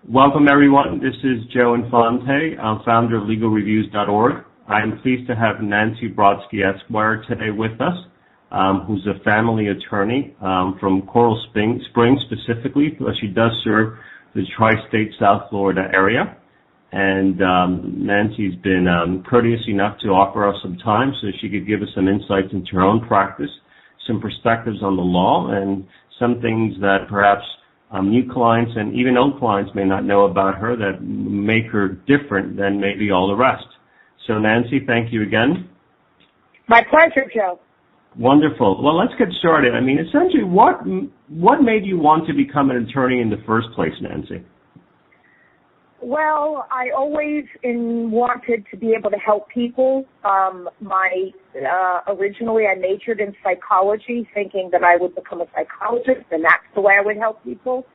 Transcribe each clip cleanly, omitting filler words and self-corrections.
Welcome, everyone. This is Joe Infante, founder of LegalReviews.org. I am pleased to have Nancy Brodzki, Esquire, today with us, who's a family attorney from Coral Springs specifically, but she does serve the tri-state South Florida area. And Nancy's been courteous enough to offer us some time so she could give us some insights into her own practice, some perspectives on the law, and some things that perhaps new clients and even old clients may not know about her that make her different than maybe all the rest. So, Nancy, thank you again. My pleasure, Joe. Wonderful. Well, let's get started. I mean, essentially, what made you want to become an attorney in the first place, Nancy? Well, I always wanted to be able to help people. Originally I majored in psychology, thinking that I would become a psychologist, and that's the way I would help people.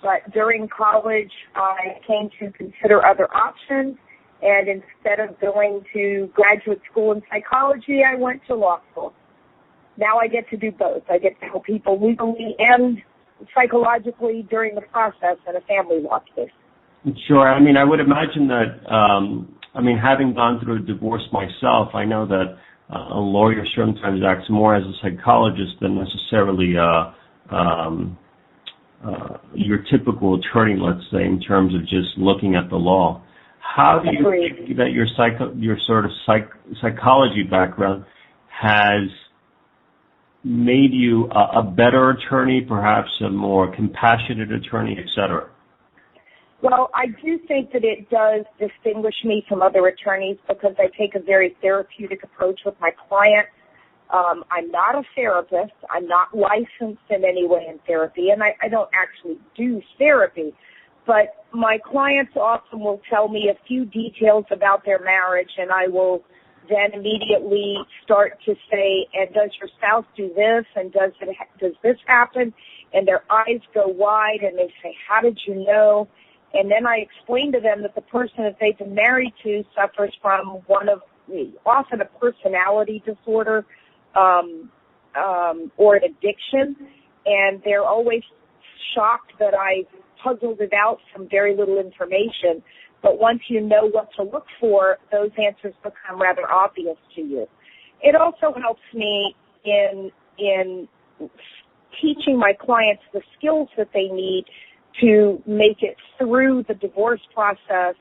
But during college, I came to consider other options, and instead of going to graduate school in psychology, I went to law school. Now I get to do both. I get to help people legally and psychologically during the process in a family law case. Sure. I mean, I would imagine that, having gone through a divorce myself, I know that a lawyer sometimes acts more as a psychologist than necessarily your typical attorney, let's say, in terms of just looking at the law. How do you think that your sort of psychology background has made you a better attorney, perhaps a more compassionate attorney, et cetera? Well, I do think that it does distinguish me from other attorneys because I take a very therapeutic approach with my clients. I'm not a therapist. I'm not licensed in any way in therapy, and I don't actually do therapy. But my clients often will tell me a few details about their marriage, and I will then immediately start to say, and does your spouse do this, and does this happen? And their eyes go wide, and they say, how did you know? And then I explain to them that the person that they've been married to suffers from often a personality disorder or an addiction, and they're always shocked that I puzzled it out from very little information. But once you know what to look for, those answers become rather obvious to you. It also helps me in teaching my clients the skills that they need to make it through the divorce process.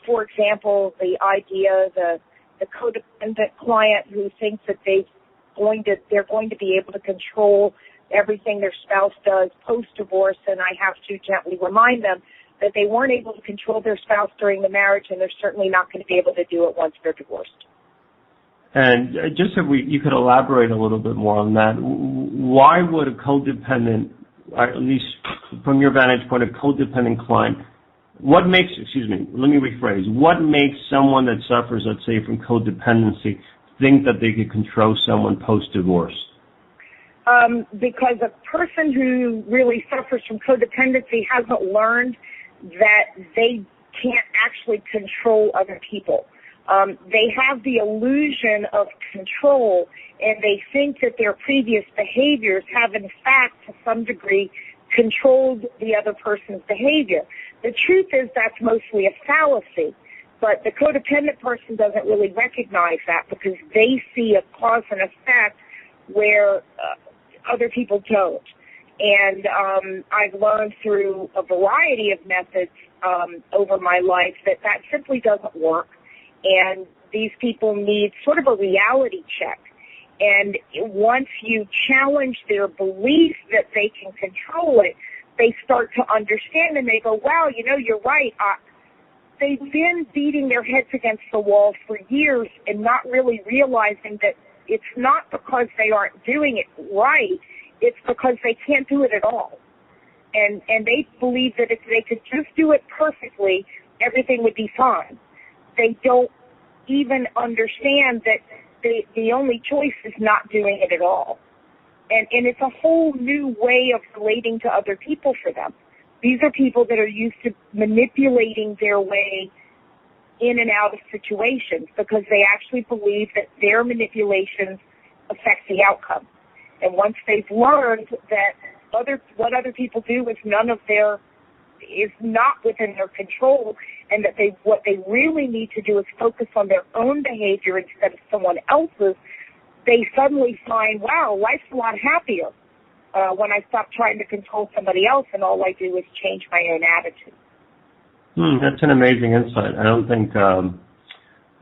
For example, the idea, the codependent client who thinks that they're going to be able to control everything their spouse does post-divorce, and I have to gently remind them that they weren't able to control their spouse during the marriage, and they're certainly not going to be able to do it once they're divorced. And just if you could elaborate a little bit more on that, why would a codependent, at least from your vantage point, a codependent client, what makes someone that suffers, let's say, from codependency think that they could control someone post-divorce? Because a person who really suffers from codependency hasn't learned that they can't actually control other people. They have the illusion of control, and they think that their previous behaviors have, in fact, to some degree, controlled the other person's behavior. The truth is that's mostly a fallacy, but the codependent person doesn't really recognize that because they see a cause and effect where other people don't. And I've learned through a variety of methods over my life that simply doesn't work. And these people need sort of a reality check. And once you challenge their belief that they can control it, they start to understand and they go, wow, you're right. They've been beating their heads against the wall for years and not really realizing that it's not because they aren't doing it right. It's because they can't do it at all. And they believe that if they could just do it perfectly, everything would be fine. They don't even understand that the only choice is not doing it at all. And it's a whole new way of relating to other people for them. These are people that are used to manipulating their way in and out of situations because they actually believe that their manipulations affect the outcome. And once they've learned that what other people do is none of their is not within their control, and that what they really need to do is focus on their own behavior instead of someone else's, they suddenly find, wow, life's a lot happier when I stop trying to control somebody else and all I do is change my own attitude. That's an amazing insight. I don't think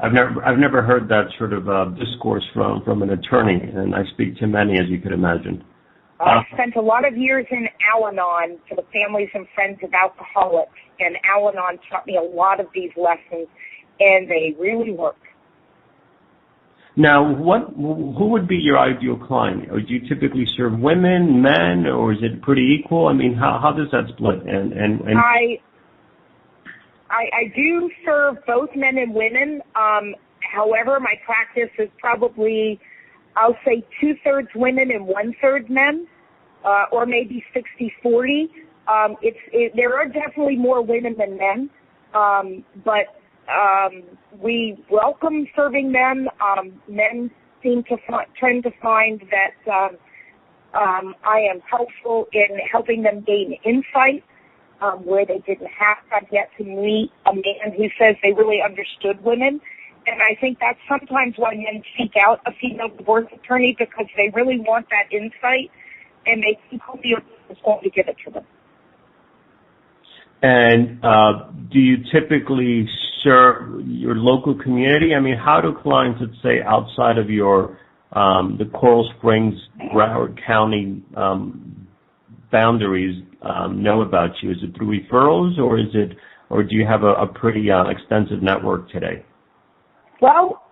I've never heard that sort of discourse from an attorney, and I speak to many, as you could imagine. I spent a lot of years in Al-Anon for the families and friends of alcoholics, and Al-Anon taught me a lot of these lessons, and they really work. Now, who would be your ideal client? Or do you typically serve women, men, or is it pretty equal? I mean, how does that split? I do serve both men and women. However, my practice is probably, I'll say 2/3 women and 1/3 men, or maybe 60-40. There are definitely more women than men, but we welcome serving men. Men seem to tend to find that I am helpful in helping them gain insight where they didn't have. I've yet to meet a man who says they really understood women. And I think that's sometimes why men seek out a female divorce attorney, because they really want that insight, and they think the other is going to give it to them. And do you typically serve your local community? I mean, how do clients, let's say, outside of your the Coral Springs, Broward County boundaries know about you? Is it through referrals, or do you have a pretty extensive network today? Well,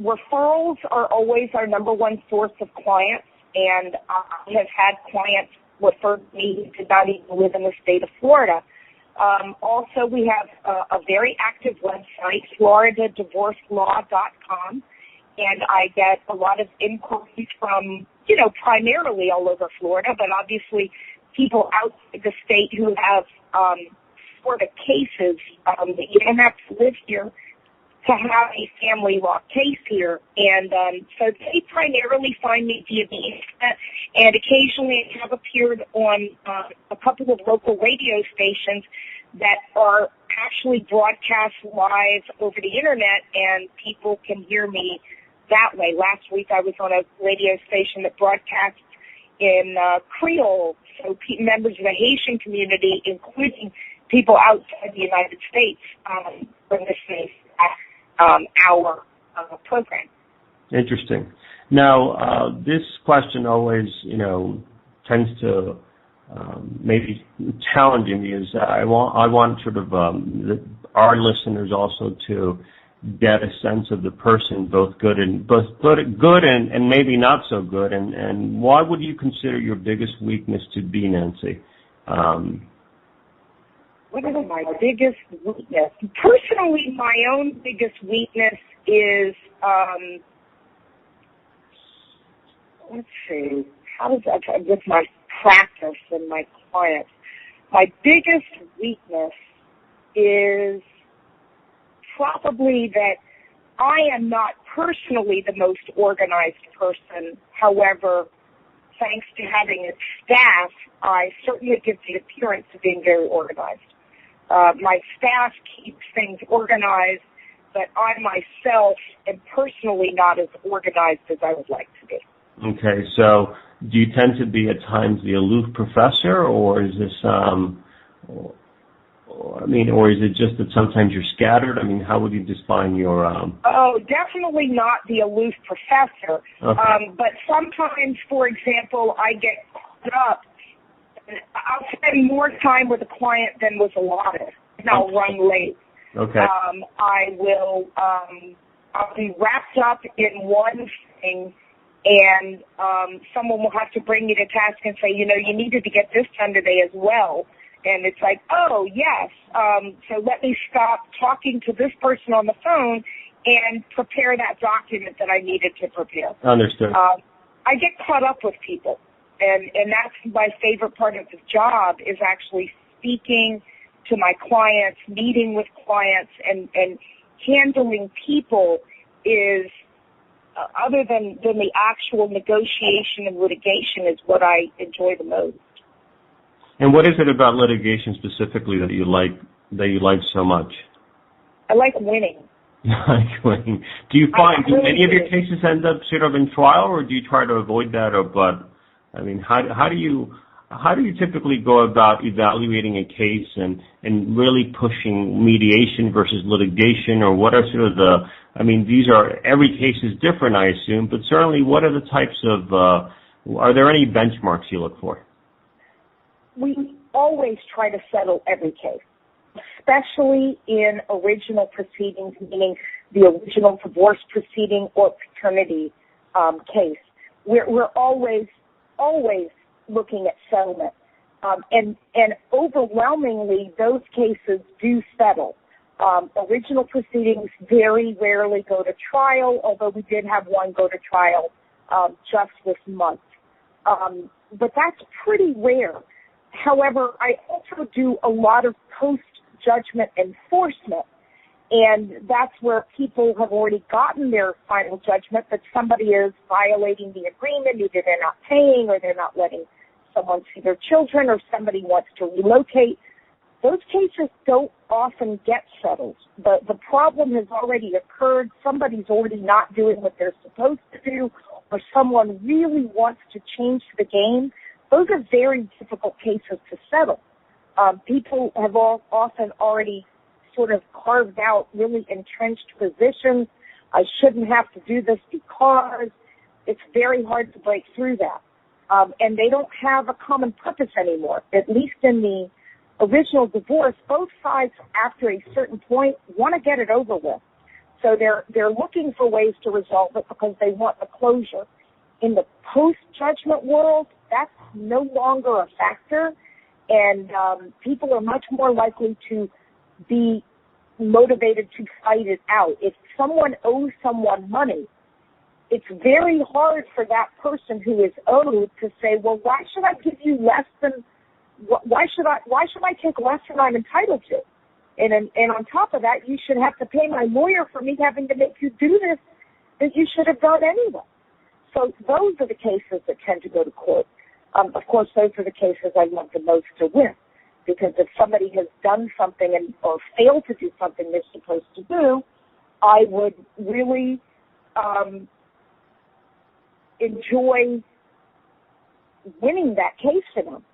referrals are always our number one source of clients, and I have had clients refer me who did not even live in the state of Florida. Also, we have a very active website, floridadivorcelaw.com, and I get a lot of inquiries from, primarily all over Florida, but obviously people outside the state who have Florida cases. You don't have to live here to have a family law case here. And so they primarily find me via the internet, and occasionally I have appeared on a couple of local radio stations that are actually broadcast live over the internet, and people can hear me that way. Last week I was on a radio station that broadcasts in Creole, so members of the Haitian community, including people outside the United States, from this case, our program. Interesting. Now, this question always, tends to maybe challenging me. Is I want sort of our listeners also to get a sense of the person, both good and maybe not so good. And why would you consider your biggest weakness to be, Nancy? What is my biggest weakness? Personally, my own biggest weakness is, let's see, how does that, with my practice and my clients, my biggest weakness is probably that I am not personally the most organized person. However, thanks to having a staff, I certainly give the appearance of being very organized. My staff keeps things organized, but I myself am personally not as organized as I would like to be. Okay, so do you tend to be at times the aloof professor, or is this, or is it just that sometimes you're scattered? I mean, how would you define your... Oh, definitely not the aloof professor. Okay. But sometimes, for example, I get caught up. I'll spend more time with a client than was allotted, and I'll run late. Okay. I'll be wrapped up in one thing, and someone will have to bring me to task and say, you needed to get this done today as well. And it's like, oh, yes, so let me stop talking to this person on the phone and prepare that document that I needed to prepare. Understood. I get caught up with people, and that's my favorite part of the job, is actually speaking to my clients, meeting with clients, and handling people is, other than the actual negotiation and litigation, is what I enjoy the most. And what is it about litigation specifically that you like so much? I like winning. Do you find do any of your cases end up sort of in trial, or do you try to avoid that? I mean, how do you typically go about evaluating a case and really pushing mediation versus litigation, or what are sort of the? I mean, every case is different, I assume, but certainly, what are the types of? Are there any benchmarks you look for? We always try to settle every case, especially in original proceedings, meaning the original divorce proceeding or paternity case. We're always looking at settlement, and overwhelmingly those cases do settle. Original proceedings very rarely go to trial, although we did have one go to trial just this month, but that's pretty rare. However, I also do a lot of post-judgment enforcement, and that's where people have already gotten their final judgment, but somebody is violating the agreement. Either they're not paying, or they're not letting someone see their children, or somebody wants to relocate. Those cases don't often get settled. The problem has already occurred. Somebody's already not doing what they're supposed to do, or someone really wants to change the game. Those are very difficult cases to settle. People have often already sort of carved out really entrenched positions. I shouldn't have to do this because it's very hard to break through that. And they don't have a common purpose anymore. At least in the original divorce, both sides, after a certain point, want to get it over with. So they're looking for ways to resolve it because they want the closure. In the post-judgment world, that's no longer a factor, and people are much more likely to be motivated to fight it out. If someone owes someone money, it's very hard for that person who is owed to say, well, why should I give you less than, why should I take less than I'm entitled to? And on top of that, you should have to pay my lawyer for me having to make you do this that you should have done anyway. So those are the cases that tend to go to court. Of course, those are the cases I want the most to win, because if somebody has done something or failed to do something they're supposed to do, I would really enjoy winning that case for them.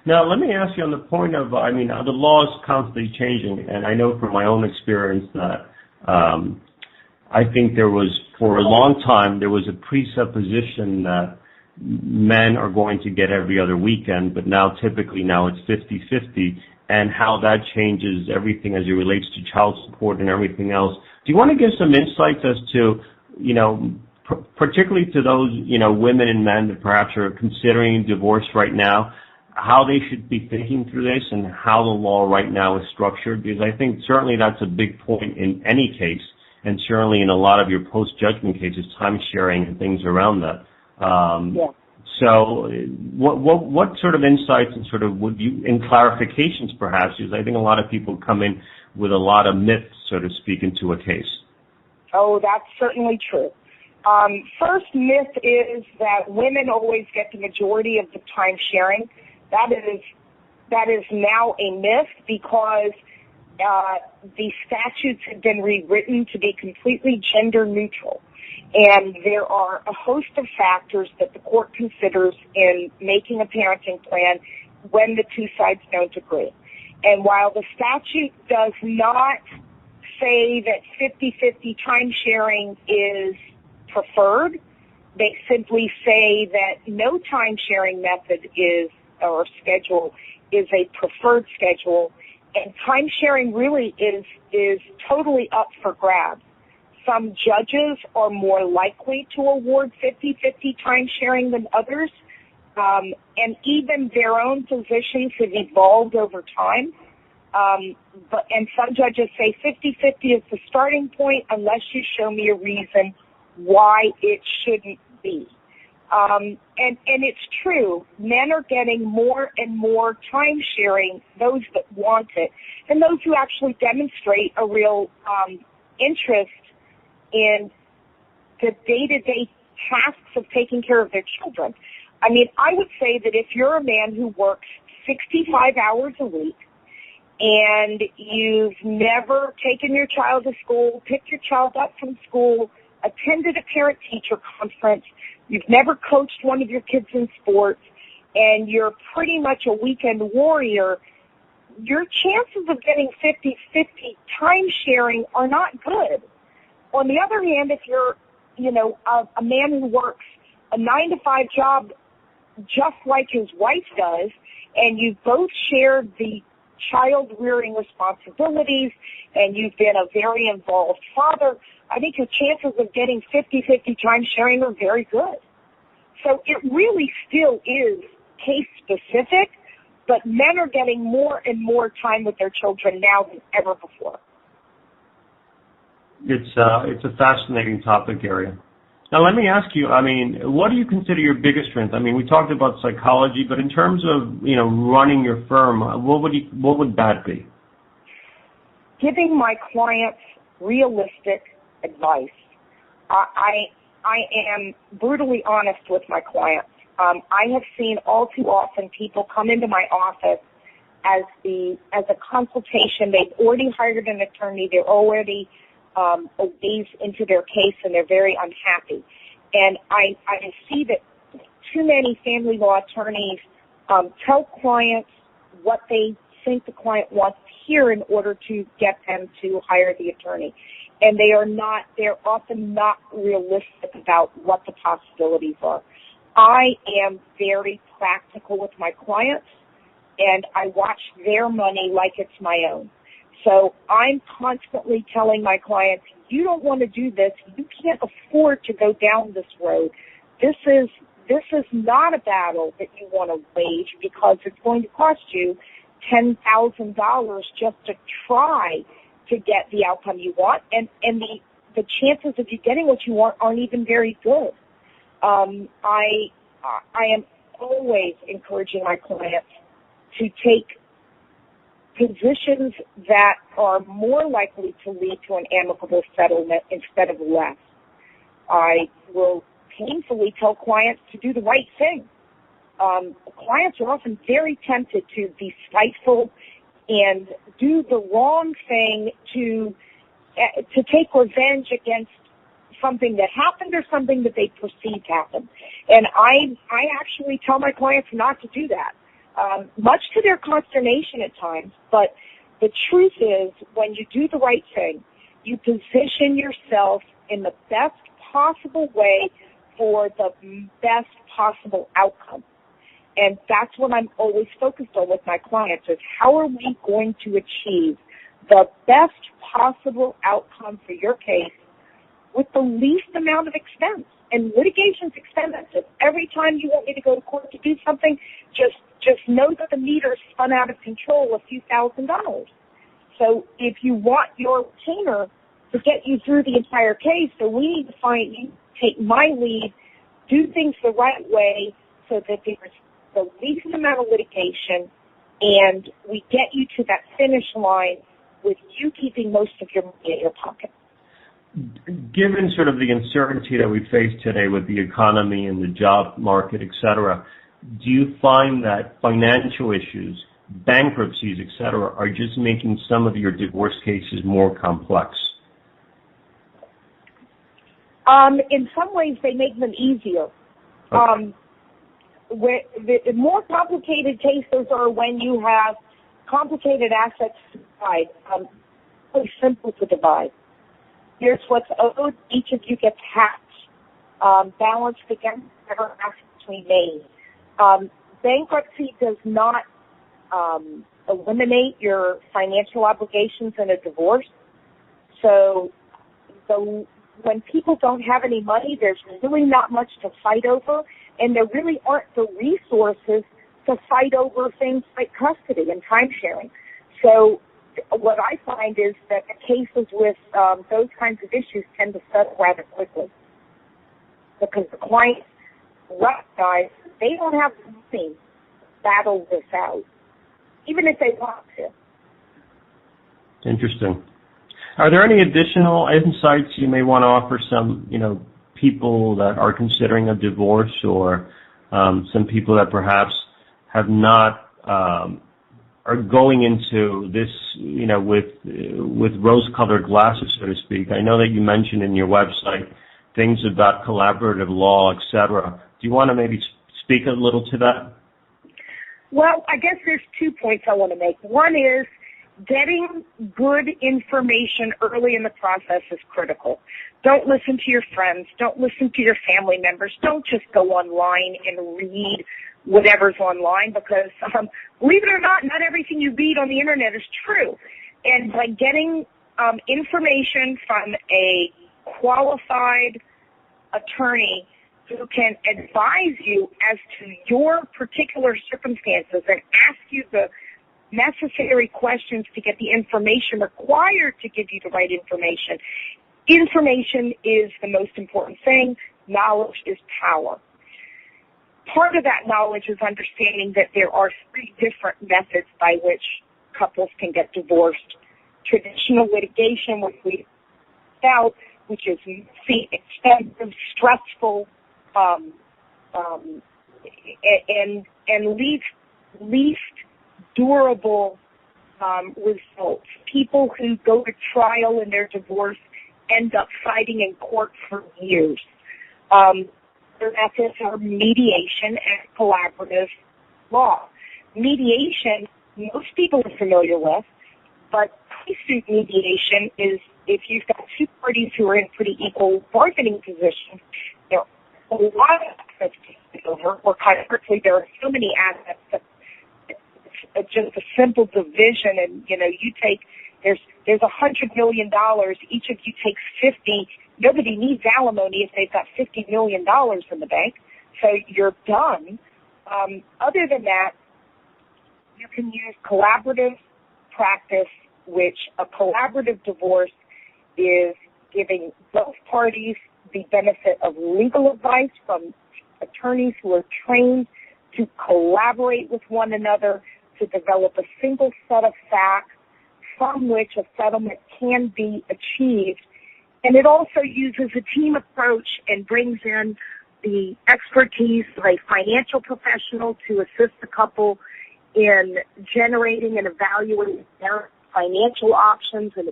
Now, let me ask you on the point of, I mean, the law is constantly changing, and I know from my own experience that I think there was, for a long time, there was a presupposition that men are going to get every other weekend, but typically it's 50-50, and how that changes everything as it relates to child support and everything else. Do you want to give some insights as to, particularly to those, women and men that perhaps are considering divorce right now, how they should be thinking through this and how the law right now is structured? Because I think certainly that's a big point in any case, and certainly in a lot of your post-judgment cases, time sharing and things around that. So what sort of insights and sort of in clarifications perhaps, because I think a lot of people come in with a lot of myths, so to speak, into a case. Oh, that's certainly true. First myth is that women always get the majority of the time sharing. That is now a myth, because the statutes have been rewritten to be completely gender neutral. And there are a host of factors that the court considers in making a parenting plan when the two sides don't agree. And while the statute does not say that 50-50 time sharing is preferred, they simply say that no time sharing method or schedule is a preferred schedule, and time sharing really is totally up for grabs. Some judges are more likely to award 50-50 time sharing than others, and even their own positions have evolved over time. And some judges say 50-50 is the starting point unless you show me a reason why it shouldn't be. And it's true, men are getting more and more time sharing, those that want it, and those who actually demonstrate a real interest in the day-to-day tasks of taking care of their children. I mean, I would say that if you're a man who works 65 hours a week and you've never taken your child to school, picked your child up from school, attended a parent-teacher conference, you've never coached one of your kids in sports, and you're pretty much a weekend warrior, your chances of getting 50-50 time sharing are not good. On the other hand, if you're, a man who works a 9-to-5 job just like his wife does, and you've both shared the child-rearing responsibilities, and you've been a very involved father, I think your chances of getting 50-50 time sharing are very good. So it really still is case-specific, but men are getting more and more time with their children now than ever before. It's a fascinating topic area. Now, let me ask you, what do you consider your biggest strength? We talked about psychology, but in terms of, running your firm, what would that be? Giving my clients realistic advice. I am brutally honest with my clients. I have seen all too often people come into my office as a consultation. They've already hired an attorney. They're already a ways into their case, and they're very unhappy. And I see that too many family law attorneys tell clients what they think the client wants to hear in order to get them to hire the attorney. And they're often not realistic about what the possibilities are. I am very practical with my clients, and I watch their money like it's my own. So I'm constantly telling my clients, you don't want to do this. You can't afford to go down this road. This is not a battle that you want to wage because it's going to cost you $10,000 just to try to get the outcome you want, and the chances of you getting what you want aren't even very good. I am always encouraging my clients to take positions that are more likely to lead to an amicable settlement instead of less. I will painfully tell clients to do the right thing. Clients are often very tempted to be spiteful and do the wrong thing to take revenge against something that happened or something that they perceived happened. And I actually tell my clients not to do that. Much to their consternation at times, but the truth is when you do the right thing, you position yourself in the best possible way for the best possible outcome. And that's what I'm always focused on with my clients is how are we going to achieve the best possible outcome for your case with the least amount of expense. And litigation's expensive. Every time you want me to go to court to do something, just know that the meter's spun out of control a few $1,000s. So if you want your retainer to get you through the entire case, so we need to find you, take my lead, do things the right way so that there's the least amount of litigation and we get you to that finish line with you keeping most of your money in your pocket. Given sort of the uncertainty that we face today with the economy and the job market, et cetera, do you find that financial issues, bankruptcies, et cetera, are just making some of your divorce cases more complex? In some ways, they make them easier. Okay. The more complicated cases are when you have complicated assets to divide. Really simple to divide. Here's what's owed. Each of you gets half, balanced against whatever assets we made. Bankruptcy does not eliminate your financial obligations in a divorce. So when people don't have any money, there's really not much to fight over, and there really aren't the resources to fight over things like custody and time sharing. So what I find is that the cases with those kinds of issues tend to settle rather quickly because the clients recognize they don't have the money to battle this out, even if they want to. Interesting. Are there any additional insights you may want to offer some, people that are considering a divorce or some people that perhaps have not, are going into this, with rose-colored glasses, so to speak. I know that you mentioned in your website things about collaborative law, et cetera. Do you want to maybe speak a little to that? Well, I guess there's 2 points I want to make. One is getting good information early in the process is critical. Don't listen to your friends. Don't listen to your family members. Don't just go online and read whatever's online because, believe it or not everything you read on the Internet is true. And by getting information from a qualified attorney who can advise you as to your particular circumstances and ask you the necessary questions to get the information required to give you the right information. Information is the most important thing. Knowledge is power. Part of that knowledge is understanding that there are 3 different methods by which couples can get divorced. Traditional litigation, which we found, which is expensive, stressful, and least durable results. People who go to trial in their divorce end up fighting in court for years. Their methods are mediation and collaborative law. Mediation, most people are familiar with, but pre-suit mediation is if you've got 2 parties who are in pretty equal bargaining positions, there are a lot of assets to take over, or conversely, there are so many assets that it's just a simple division, and you take there's $100 million, each of you takes 50. Nobody needs alimony if they've got $50 million in the bank, so you're done. Other than that, you can use collaborative practice, which a collaborative divorce is giving both parties the benefit of legal advice from attorneys who are trained to collaborate with one another to develop a single set of facts from which a settlement can be achieved. And it also uses a team approach and brings in the expertise of a financial professional to assist the couple in generating and evaluating their financial options and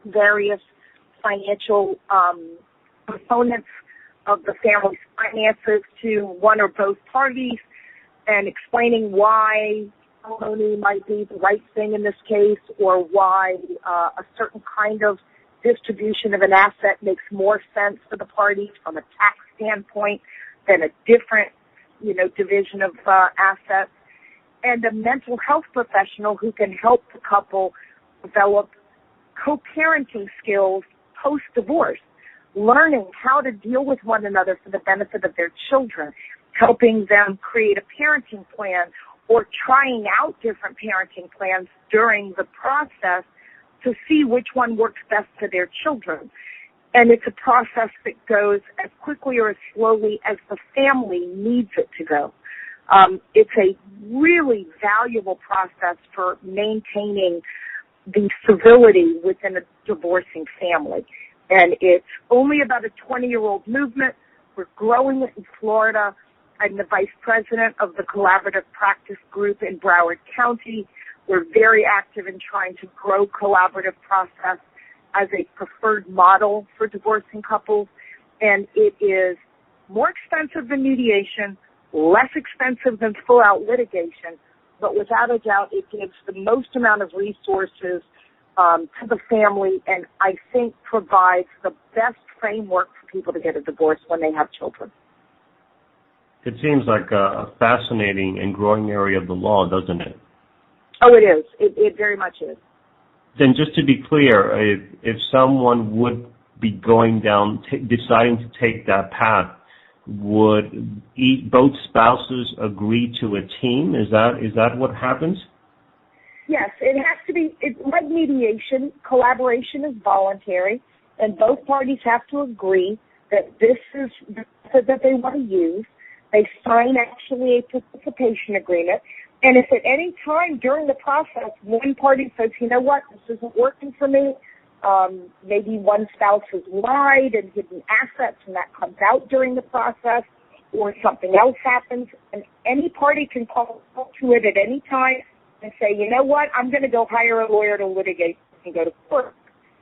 various financial components of the family's finances to one or both parties, and explaining why alimony might be the right thing in this case, or why a certain kind of distribution of an asset makes more sense for the parties from a tax standpoint than a different, division of assets, and a mental health professional who can help the couple develop co-parenting skills post-divorce, learning how to deal with one another for the benefit of their children, helping them create a parenting plan or trying out different parenting plans during the process to see which one works best for their children. And it's a process that goes as quickly or as slowly as the family needs it to go. It's a really valuable process for maintaining the civility within a divorcing family. And it's only about a 20-year-old movement. We're growing it in Florida. I'm the vice president of the Collaborative Practice Group in Broward County. We're very active in trying to grow collaborative process as a preferred model for divorcing couples. And it is more expensive than mediation, less expensive than full-out litigation, but without a doubt it gives the most amount of resources to the family, and I think provides the best framework for people to get a divorce when they have children. It seems like a fascinating and growing area of the law, doesn't it? Oh, it is. It very much is. Then just to be clear, if someone would be going down, deciding to take that path, would both spouses agree to a team? Is that what happens? Yes, it has to be. Like mediation, collaboration is voluntary, and both parties have to agree that this is the method that they want to use. They sign actually a participation agreement, and if at any time during the process one party says, you know what, this isn't working for me, maybe one spouse has lied and hidden assets, and that comes out during the process, or something else happens, and any party can call to it at any time and say, you know what, I'm going to go hire a lawyer to litigate and go to court.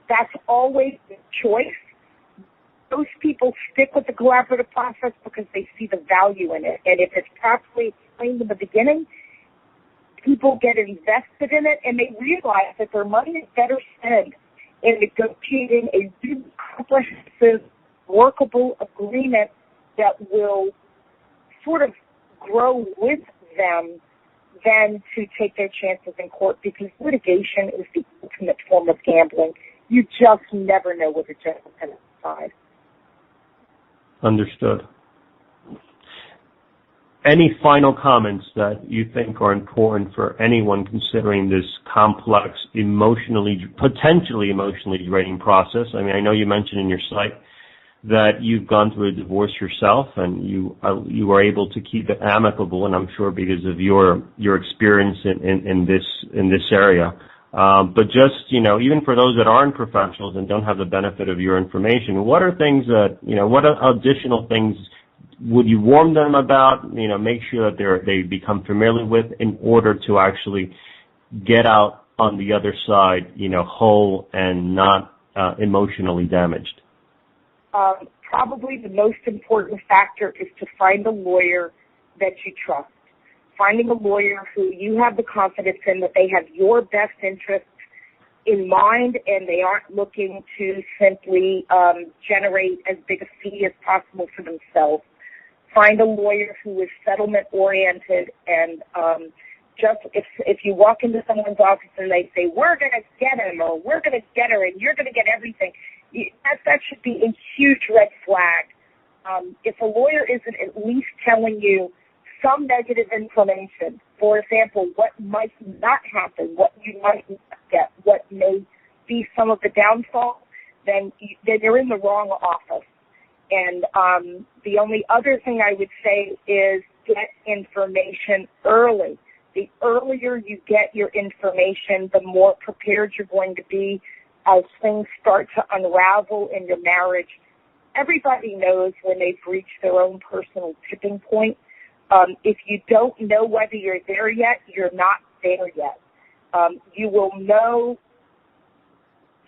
That's always the choice. Those people stick with the collaborative process because they see the value in it. And if it's properly explained in the beginning, people get invested in it and they realize that their money is better spent in negotiating a really comprehensive, workable agreement that will sort of grow with them than to take their chances in court, because litigation is the ultimate form of gambling. You just never know what the judge is going to decide. Understood. Any final comments that you think are important for anyone considering this complex, potentially emotionally draining process? I mean, I know you mentioned in your site that you've gone through a divorce yourself and you were able to keep it amicable, and I'm sure because of your experience in this area. But just, even for those that aren't professionals and don't have the benefit of your information, what are things that, what additional things would you warn them about, make sure that they become familiar with in order to actually get out on the other side, whole and not emotionally damaged? Probably the most important factor is to find a lawyer that you trust. Finding a lawyer who you have the confidence in that they have your best interests in mind and they aren't looking to simply generate as big a fee as possible for themselves. Find a lawyer who is settlement-oriented and just if you walk into someone's office and they say, we're going to get him or we're going to get her and you're going to get everything, that should be a huge red flag. If a lawyer isn't at least telling you some negative information, for example, what might not happen, what you might not get, what may be some of the downfalls, then you're in the wrong office. And the only other thing I would say is get information early. The earlier you get your information, the more prepared you're going to be as things start to unravel in your marriage. Everybody knows when they've reached their own personal tipping point. If you don't know whether you're there yet, you're not there yet. You will know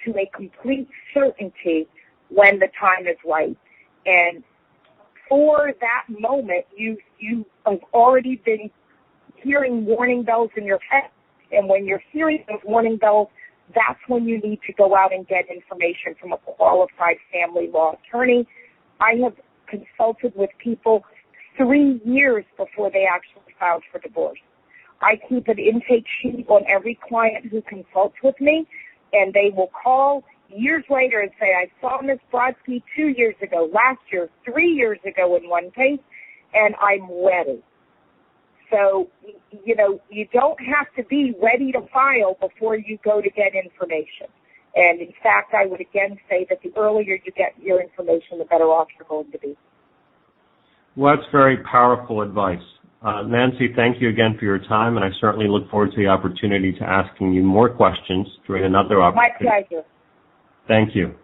to a complete certainty when the time is right. And for that moment, you have already been hearing warning bells in your head. And when you're hearing those warning bells, that's when you need to go out and get information from a qualified family law attorney. I have consulted with people 3 years before they actually filed for divorce. I keep an intake sheet on every client who consults with me, and they will call years later and say, I saw Ms. Brodzki 2 years ago, last year, 3 years ago in one case, and I'm ready. So, you don't have to be ready to file before you go to get information. And in fact, I would again say that the earlier you get your information, the better off you're going to be. Well, that's very powerful advice. Nancy, thank you again for your time, and I certainly look forward to the opportunity to asking you more questions during another opportunity. My pleasure. Thank you.